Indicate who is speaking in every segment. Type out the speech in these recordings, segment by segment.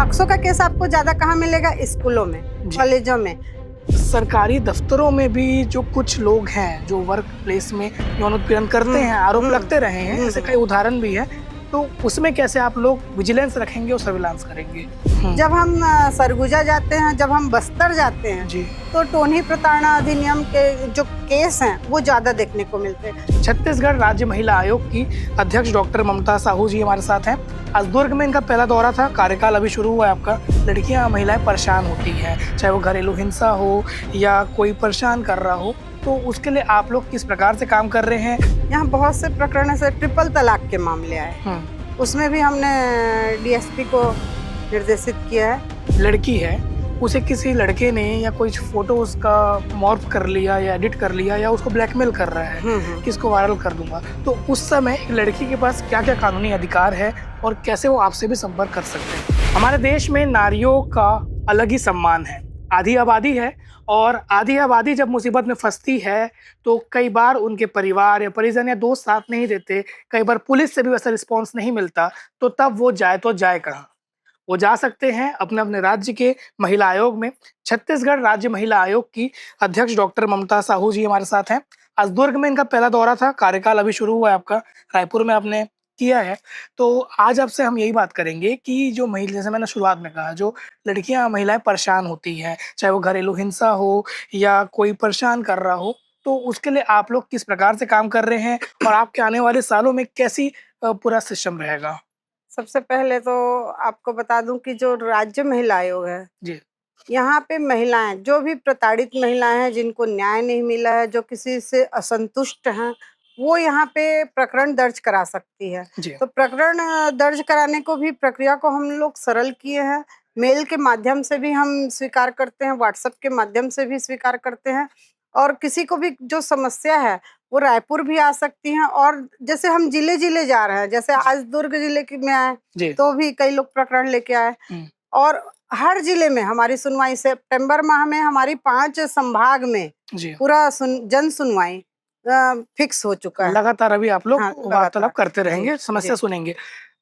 Speaker 1: POCSO का case आपको ज्यादा कहाँ मिलेगा? स्कूलों में, कॉलेजों में।
Speaker 2: सरकारी दफ्तरों में भी जो कुछ लोग हैं जो वर्क प्लेस में यौन उत्पीड़न करते हैं, आरोप लगते रहे हैं, ऐसे कई उदाहरण भी है, तो उसमें कैसे आप लोग विजिलेंस रखेंगे और सर्विलांस करेंगे?
Speaker 1: जब हम सरगुजा जाते हैं, जब हम बस्तर जाते हैं
Speaker 2: जी,
Speaker 1: तो टोनी प्रताड़ना अधिनियम के जो केस हैं वो ज्यादा देखने को मिलते हैं।
Speaker 2: छत्तीसगढ़ राज्य महिला आयोग की अध्यक्ष डॉक्टर ममता साहू जी हमारे साथ हैं। आज दुर्ग में इनका पहला दौरा था, कार्यकाल अभी शुरू हुआ है आपका। लड़कियां महिलाएं परेशान होती हैं, चाहे वो घरेलू हिंसा हो या कोई परेशान कर रहा हो, तो उसके लिए आप लोग किस प्रकार से काम कर रहे हैं?
Speaker 1: यहाँ बहुत से प्रकरण से ट्रिपल तलाक के मामले आए, उसमें भी हमने डीएसपी को निर्देशित किया है।
Speaker 2: लड़की है, उसे किसी लड़के ने या कोई फोटो उसका मॉर्फ कर लिया या एडिट कर लिया या उसको ब्लैकमेल कर रहा है कि इसको वायरल कर दूंगा, तो उस समय एक लड़की के पास क्या क्या कानूनी अधिकार है और कैसे वो आपसे भी संपर्क कर सकते हैं? हमारे देश में नारियों का अलग ही सम्मान है। आधी आबादी है और आधी आबादी जब मुसीबत में फंसती है तो कई बार उनके परिवार या परिजन या दोस्त साथ नहीं देते, कई बार पुलिस से भी वैसा रिस्पॉन्स नहीं मिलता, तो तब वो जाए तो जाए कहाँ? वो जा सकते हैं अपने अपने राज्य के महिला आयोग में। छत्तीसगढ़ राज्य महिला आयोग की अध्यक्ष डॉक्टर ममता साहू जी हमारे साथ हैं। आज दुर्ग में इनका पहला दौरा था, कार्यकाल अभी शुरू हुआ है आपका, रायपुर में आपने किया है। तो आज आपसे हम यही बात करेंगे कि जो महिला, जैसे मैंने शुरुआत में कहा, जो लड़कियां महिलाएं परेशान होती हैं, चाहे वो घरेलू हिंसा हो या कोई परेशान कर रहा हो, तो उसके लिए आप लोग किस प्रकार से काम कर रहे हैं और आपके आने वाले सालों में कैसी पूरा सिस्टम रहेगा?
Speaker 1: सबसे पहले तो आपको बता दूं कि जो राज्य महिला आयोग है
Speaker 2: जी,
Speaker 1: यहाँ पे महिलाएं, जो भी प्रताड़ित महिलाएं हैं, जिनको न्याय नहीं मिला है, जो किसी से असंतुष्ट हैं, वो यहाँ पे प्रकरण दर्ज करा सकती है।
Speaker 2: जी,
Speaker 1: तो प्रकरण दर्ज कराने को भी प्रक्रिया को हम लोग सरल किए हैं। मेल के माध्यम से भी हम स्वीकार करते हैं, व्हाट्सएप के माध्यम से भी स्वीकार करते हैं, और किसी को भी जो समस्या है वो रायपुर भी आ सकती हैं। और जैसे हम जिले जिले जा रहे हैं, जैसे आज दुर्ग जिले में आए तो भी कई लोग प्रकरण लेके आए, और हर जिले में हमारी सुनवाई, सितंबर माह में हमारी 5 संभाग में पूरा जन सुनवाई फिक्स हो चुका है।
Speaker 2: लगातार अभी आप लोग
Speaker 1: हाँ,
Speaker 2: वार्तालाप करते रहेंगे, समस्या सुनेंगे।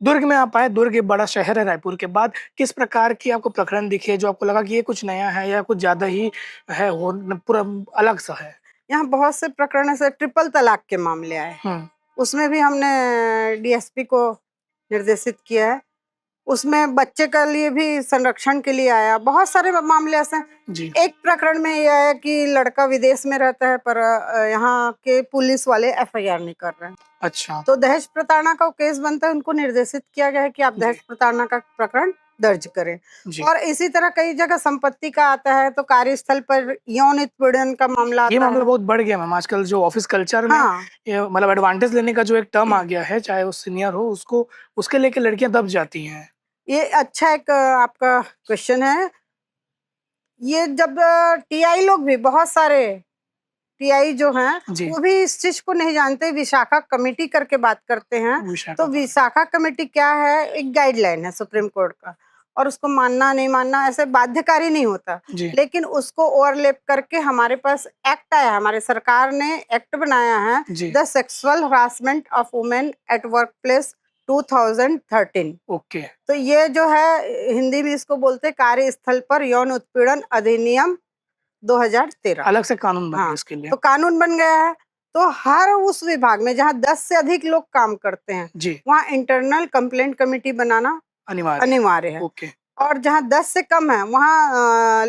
Speaker 2: दुर्ग में आप आए, दुर्ग एक बड़ा शहर है रायपुर के बाद, किस प्रकार की आपको प्रकरण दिखे जो आपको लगा कि ये कुछ नया है या कुछ ज्यादा ही है, वो पूरा अलग सा है?
Speaker 1: यहाँ बहुत से प्रकरण ऐसे ट्रिपल तलाक के मामले आए, उसमें भी हमने डीएसपी को निर्देशित किया है। उसमें बच्चे के लिए भी संरक्षण के लिए आया। बहुत सारे मामले ऐसे हैं। एक प्रकरण में यह है कि लड़का विदेश में रहता है पर यहाँ के पुलिस वाले एफआईआर नहीं कर रहे हैं।
Speaker 2: अच्छा,
Speaker 1: तो दहेज प्रताड़ना का केस बनता है, उनको निर्देशित किया गया है कि आप दहेज प्रताड़ना का प्रकरण दर्ज करें। और इसी तरह कई जगह संपत्ति का आता है, तो कार्यस्थल पर यौन उत्पीड़न का मामला आता है।
Speaker 2: ये मामला बहुत बढ़ गया मैम आजकल, जो ऑफिस कल्चर में मतलब एडवांटेज लेने का जो एक टर्म आ गया है, चाहे वो सीनियर हो, उसको उसके लेके लड़कियां दब जाती हैं।
Speaker 1: ये अच्छा एक आपका क्वेश्चन है। ये जब टीआई लोग भी, बहुत सारे टीआई जो हैं वो भी इस चीज को नहीं जानते, विशाखा कमेटी करके बात करते हैं। तो विशाखा कमेटी क्या है? एक गाइडलाइन है सुप्रीम कोर्ट का, और उसको मानना नहीं मानना ऐसे बाध्यकारी नहीं होता, लेकिन उसको ओवरलैप करके हमारे पास एक्ट आया, हमारे सरकार ने एक्ट बनाया है, the sexual harassment of women at work place 2013।
Speaker 2: Okay,
Speaker 1: तो ये जो है हिंदी में इसको बोलते हैं कार्यस्थल पर यौन उत्पीड़न अधिनियम 2013।
Speaker 2: अलग से कानून बन गया इसके लिए।
Speaker 1: तो कानून बन गया है, तो हर उस विभाग में जहाँ 10 से अधिक लोग काम करते हैं वहाँ इंटरनल कंप्लेंट कमेटी बनाना अनिवार्य है। और जहाँ 10 से कम है वहाँ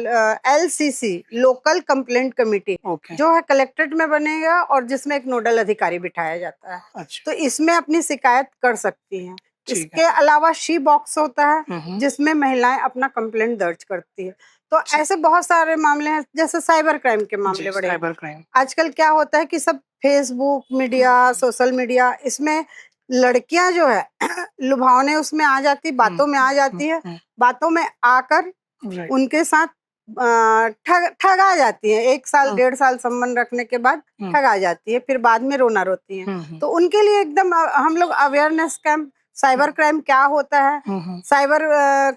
Speaker 1: LCC, लोकल कंप्लेंट कमेटी, जो है कलेक्ट्रेट में बनेगा और जिसमें एक नोडल अधिकारी बिठाया जाता है। तो इसमें अपनी शिकायत कर सकती हैं। इसके अलावा शी बॉक्स होता है जिसमें महिलाएं अपना कंप्लेंट दर्ज करती है। तो ऐसे बहुत सारे मामले हैं, जैसे साइबर क्राइम के मामले बड़े। साइबर क्राइम आजकल क्या होता है कि सब फेसबुक मीडिया, सोशल मीडिया, इसमें लड़कियां जो है लुभावने उसमें आ जाती, बातों में आ जाती है, बातों में आकर उनके साथ ठगा जाती है। 1 साल 1.5 साल संबंध रखने के बाद ठगा जाती है, फिर बाद में रोना रोती है। तो उनके लिए एकदम हम लोग अवेयरनेस कैंप, साइबर क्राइम क्या होता है, साइबर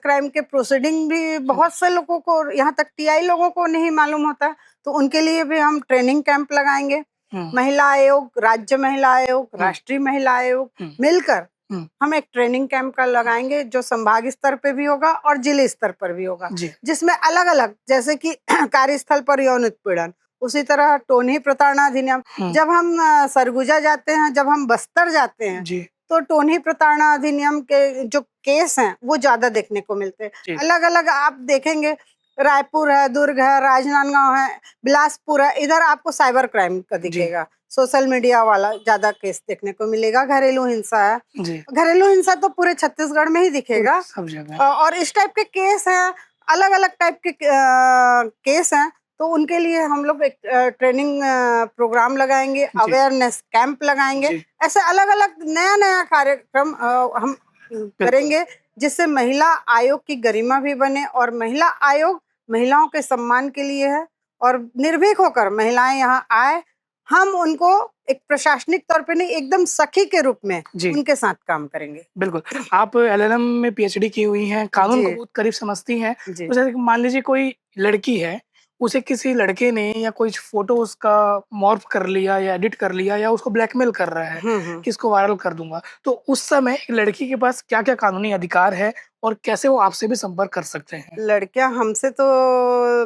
Speaker 1: क्राइम के प्रोसीडिंग भी बहुत से लोगों को, यहाँ तक टीआई लोगों को नहीं मालूम होता, तो उनके लिए भी हम ट्रेनिंग कैंप लगाएंगे। महिला आयोग, राज्य महिला आयोग, राष्ट्रीय महिला आयोग मिलकर हम एक ट्रेनिंग कैंप का लगाएंगे जो संभाग स्तर पे भी होगा और जिले स्तर पर भी होगा, जिसमें अलग अलग, जैसे कि कार्यस्थल पर यौन उत्पीड़न, उसी तरह टोनी प्रताड़ना अधिनियम, जब हम सरगुजा जाते हैं, जब हम बस्तर जाते हैं तो टोनी प्रताड़ना अधिनियम के जो केस हैं वो ज्यादा देखने को मिलते हैं। अलग अलग आप देखेंगे, रायपुर है, दुर्ग है, राजनांदगांव है, बिलासपुर है, इधर आपको साइबर क्राइम का दिखेगा, सोशल मीडिया वाला ज्यादा केस देखने को मिलेगा। घरेलू हिंसा है, घरेलू हिंसा तो पूरे छत्तीसगढ़ में ही दिखेगा सब जगह। और इस टाइप के केस हैं, अलग अलग टाइप के केस हैं, तो उनके लिए हम लोग एक ट्रेनिंग प्रोग्राम लगाएंगे, अवेयरनेस कैंप लगाएंगे, ऐसे अलग अलग नया नया कार्यक्रम हम करेंगे, जिससे महिला आयोग की गरिमा भी बने। और महिला आयोग महिलाओं के सम्मान के लिए है और निर्भीक होकर महिलाएं यहाँ आए, हम उनको एक प्रशासनिक तौर पे नहीं, एकदम सखी के रूप में उनके साथ काम करेंगे।
Speaker 2: बिल्कुल, आप एलएलएम में पीएचडी की हुई हैं, कानून को बहुत करीब समझती हैं, तो जैसे मान लीजिए कोई लड़की है, उसे किसी लड़के ने या कोई फोटो उसका मॉर्फ कर लिया या एडिट कर लिया या उसको ब्लैकमेल कर रहा है कि इसको वायरल कर दूंगा, तो उस समय लड़की के पास क्या क्या कानूनी अधिकार है और कैसे वो आपसे भी संपर्क कर सकते हैं?
Speaker 1: लड़कियां हमसे तो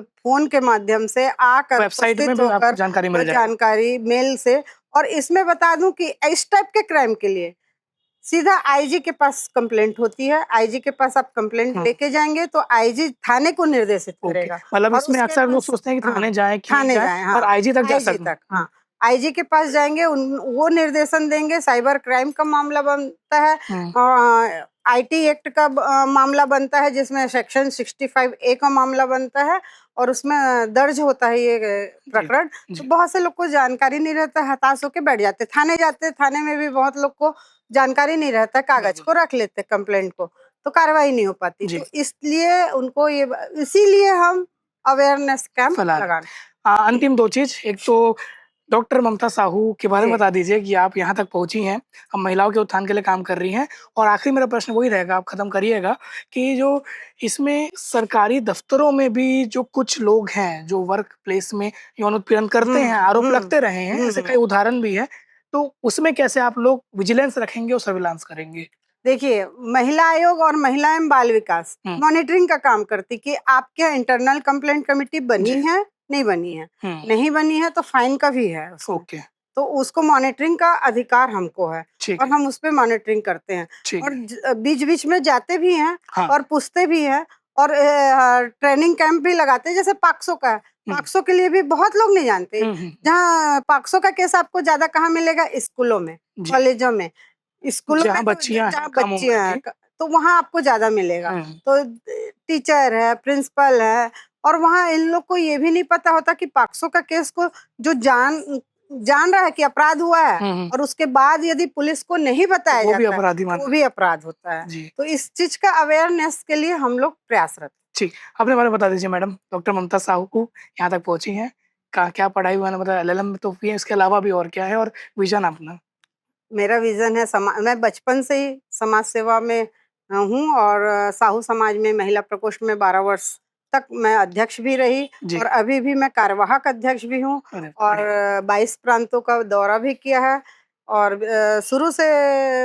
Speaker 1: फोन के माध्यम से आकर,
Speaker 2: वेबसाइट में भी आपको जानकारी मिल जाएगी,
Speaker 1: जानकारी मेल से। और इसमें बता दूं कि इस टाइप के क्राइम के लिए सीधा आईजी के पास कंप्लेंट होती है, आईजी के पास आप कंप्लेंट लेके जाएंगे तो आईजी थाने को निर्देशित करेगा।
Speaker 2: मतलब इसमें अक्सर लोग सोचते हैं कि थाने जाएं, पर आईजी तक जा सकते हैं।
Speaker 1: हाँ, आईजी के पास जाएंगे, वो निर्देशन देंगे। साइबर क्राइम का मामला बनता है, आईटी एक्ट का मामला बनता है, जिसमें सेक्शन 65A का मामला बनता है और उसमें दर्ज होता है ये प्रकरण। तो बहुत से लोग को जानकारी नहीं रहता, हताश होकर बैठ जाते, थाने जाते, थाने में भी बहुत लोग को जानकारी नहीं रहता, कागज को रख लेते कंप्लेंट को, तो कार्रवाई नहीं हो पाती। तो इसलिए उनको ये, इसीलिए हम अवेयरनेस कैंप लगाना।
Speaker 2: अंतिम दो चीज, एक तो डॉक्टर ममता साहू के बारे में बता दीजिए कि आप यहाँ तक पहुंची हैं, हम महिलाओं के उत्थान के लिए काम कर रही हैं, और आखिरी मेरा प्रश्न वही रहेगा, आप खत्म करिएगा, कि जो इसमें सरकारी दफ्तरों में भी जो कुछ लोग हैं जो वर्क प्लेस में यौन उत्पीड़न करते हैं, आरोप लगते रहे हैं, ऐसे कई उदाहरण भी है, तो उसमें कैसे आप लोग विजिलेंस रखेंगे और सर्विलांस करेंगे?
Speaker 1: देखिए, महिला आयोग और महिला एवं बाल विकास मॉनिटरिंग का काम करती कि आपके इंटरनल कंप्लेंट कमेटी बनी है, नहीं बनी है, नहीं बनी है तो फाइन का भी है।
Speaker 2: ओके,
Speaker 1: तो उसको मॉनिटरिंग का अधिकार हमको है और हम उस पे मॉनिटरिंग करते हैं और बीच बीच में जाते भी हैं और पूछते भी हैं और ट्रेनिंग कैंप भी लगाते हैं। जैसे पाक्सो का है, पाक्सो के लिए भी बहुत लोग नहीं जानते। जहाँ पाक्सो का केस आपको ज्यादा कहाँ मिलेगा? स्कूलों में, कॉलेजों में, स्कूलों में बच्चियां तो वहाँ आपको ज्यादा मिलेगा। तो टीचर है, प्रिंसिपल है, और वहाँ इन लोग को ये भी नहीं पता होता कि पाक्सो का केस को जो जान रहा है कि अपराध हुआ है और उसके बाद यदि पुलिस को नहीं बताया जाता है वो भी अपराध होता है। तो इस चीज का अवेयरनेस के लिए हम लोग प्रयासरत।
Speaker 2: ठीक, अपने बारे में बता दीजिए मैडम। डॉक्टर ममता साहू को यहाँ तक पहुंची हैं, क्या पढ़ाई हुआ, मतलब एलएलएम में तो इसके अलावा भी और क्या है, और विजन अपना?
Speaker 1: मेरा विजन है मैं बचपन से ही समाज सेवा में हूँ और साहू समाज में महिला प्रकोष्ठ में 12 वर्ष तक मैं अध्यक्ष भी रही और अभी भी मैं कार्यवाहक अध्यक्ष भी हूँ और 22 प्रांतों का दौरा भी किया है और शुरू से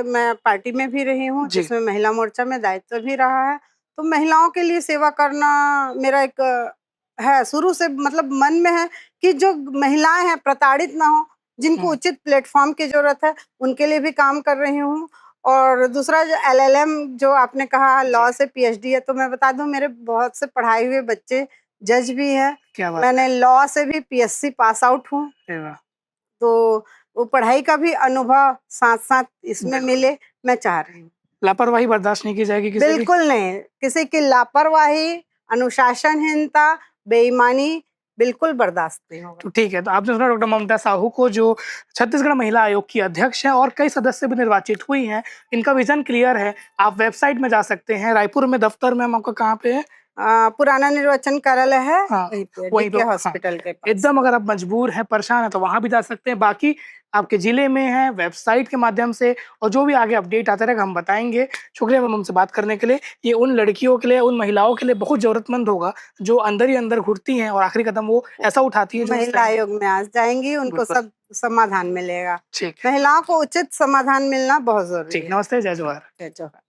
Speaker 1: मैं पार्टी में भी रही हूँ जिसमें महिला मोर्चा में दायित्व भी रहा है। तो महिलाओं के लिए सेवा करना मेरा एक है, शुरू से मतलब मन में है कि जो महिलाएं हैं प्रताड़ित ना हो, जिनको उचित प्लेटफॉर्म की जरूरत है, उनके लिए भी काम कर रही हूँ। और दूसरा जो एलएलएम जो आपने कहा लॉ से पीएचडी है, तो मैं बता दूं मेरे बहुत से पढ़ाए हुए बच्चे जज भी हैं। मैंने लॉ से भी पीएससी पास आउट हूँ, तो वो पढ़ाई का भी अनुभव साथ साथ इसमें मिले, मैं चाह रही हूँ।
Speaker 2: लापरवाही बर्दाश्त नहीं की जाएगी किसी
Speaker 1: बिल्कुल नहीं, किसी की लापरवाही, अनुशासनहीनता, बेईमानी बिल्कुल बर्दाश्त नहीं होगा।
Speaker 2: तो ठीक है, तो आपने सुना डॉक्टर ममता साहू को, जो छत्तीसगढ़ महिला आयोग की अध्यक्ष हैं और कई सदस्य भी निर्वाचित हुई हैं। इनका विजन क्लियर है, आप वेबसाइट में जा सकते हैं। रायपुर में दफ्तर में आपका कहाँ पे है?
Speaker 1: पुराना निर्वाचन कार्यालय है, वहीं पे हॉस्पिटल के पास।
Speaker 2: एकदम अगर आप मजबूर हैं, परेशान हैं, तो वहां भी जा सकते हैं। बाकी आपके जिले में है, वेबसाइट के माध्यम से, और जो भी आगे अपडेट आता रहेगा हम बताएंगे। शुक्रिया मैम हमसे बात करने के लिए। ये उन लड़कियों के लिए, उन महिलाओं के लिए बहुत जरूरतमंद होगा जो अंदर ही अंदर घुटती हैं और आखिरी कदम वो ऐसा उठाती है।
Speaker 1: महिला आयोग में आज जाएंगी, उनको सब समाधान मिलेगा।
Speaker 2: ठीक,
Speaker 1: महिलाओं को उचित समाधान मिलना बहुत जरूरी
Speaker 2: ठीक।
Speaker 1: है।
Speaker 2: नमस्ते, जय जवाहर।
Speaker 1: जय जवाहर।